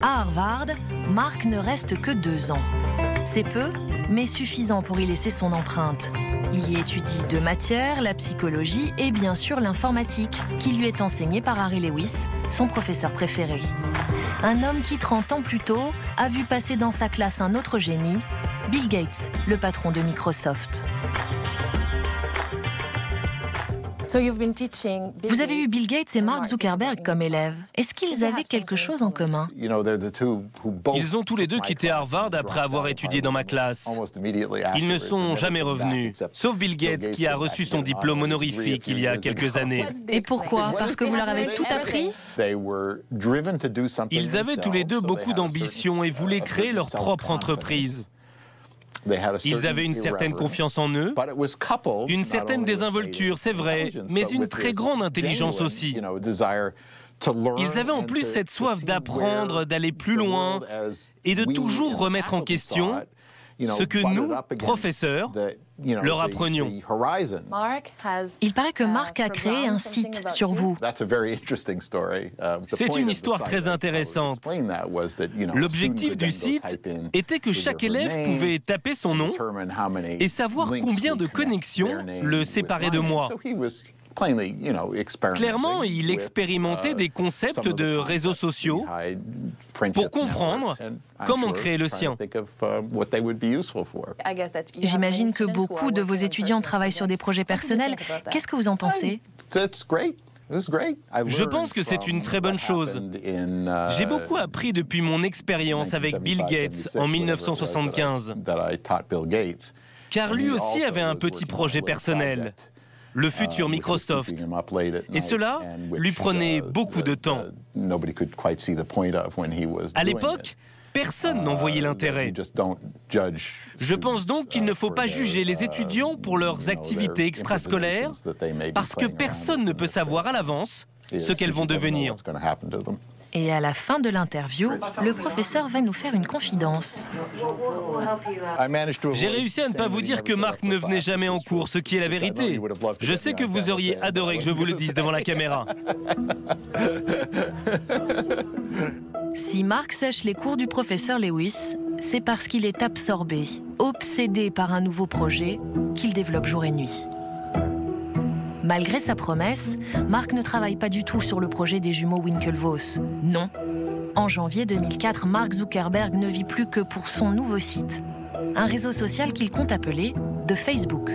À Harvard, Mark ne reste que 2 ans. C'est peu, mais suffisant pour y laisser son empreinte. Il y étudie 2 matières, la psychologie et bien sûr l'informatique, qui lui est enseignée par Harry Lewis, son professeur préféré. Un homme qui, 30 ans plus tôt, a vu passer dans sa classe un autre génie, Bill Gates, le patron de Microsoft. Vous avez eu Bill Gates et Mark Zuckerberg comme élèves. Est-ce qu'ils avaient quelque chose en commun? Ils ont tous les deux quitté Harvard après avoir étudié dans ma classe. Ils ne sont jamais revenus, sauf Bill Gates qui a reçu son diplôme honorifique il y a quelques années. Et pourquoi? Parce que vous leur avez tout appris? Ils avaient tous les deux beaucoup d'ambition et voulaient créer leur propre entreprise. Ils avaient une certaine confiance en eux, une certaine désinvolture, c'est vrai, mais une très grande intelligence aussi. Ils avaient en plus cette soif d'apprendre, d'aller plus loin et de toujours remettre en question ce que nous, professeurs, leur apprenions. Il paraît que Mark a créé un site sur vous. C'est une histoire très intéressante. L'objectif du site était que chaque élève pouvait taper son nom et savoir combien de connexions le séparaient de moi. Clairement, il expérimentait des concepts de réseaux sociaux pour comprendre comment créer le sien. J'imagine que beaucoup de vos étudiants travaillent sur des projets personnels. Qu'est-ce que vous en pensez? Je pense que c'est une très bonne chose. J'ai beaucoup appris depuis mon expérience avec Bill Gates en 1975, car lui aussi avait un petit projet personnel, le futur Microsoft. Et cela lui prenait beaucoup de temps. À l'époque, personne n'en voyait l'intérêt. Je pense donc qu'il ne faut pas juger les étudiants pour leurs activités extrascolaires, parce que personne ne peut savoir à l'avance ce qu'elles vont devenir. Et à la fin de l'interview, le professeur va nous faire une confidence. J'ai réussi à ne pas vous dire que Mark ne venait jamais en cours, ce qui est la vérité. Je sais que vous auriez adoré que je vous le dise devant la caméra. Si Mark sèche les cours du professeur Lewis, c'est parce qu'il est absorbé, obsédé par un nouveau projet qu'il développe jour et nuit. Malgré sa promesse, Mark ne travaille pas du tout sur le projet des jumeaux Winklevoss. Non. En janvier 2004, Mark Zuckerberg ne vit plus que pour son nouveau site, un réseau social qu'il compte appeler The Facebook.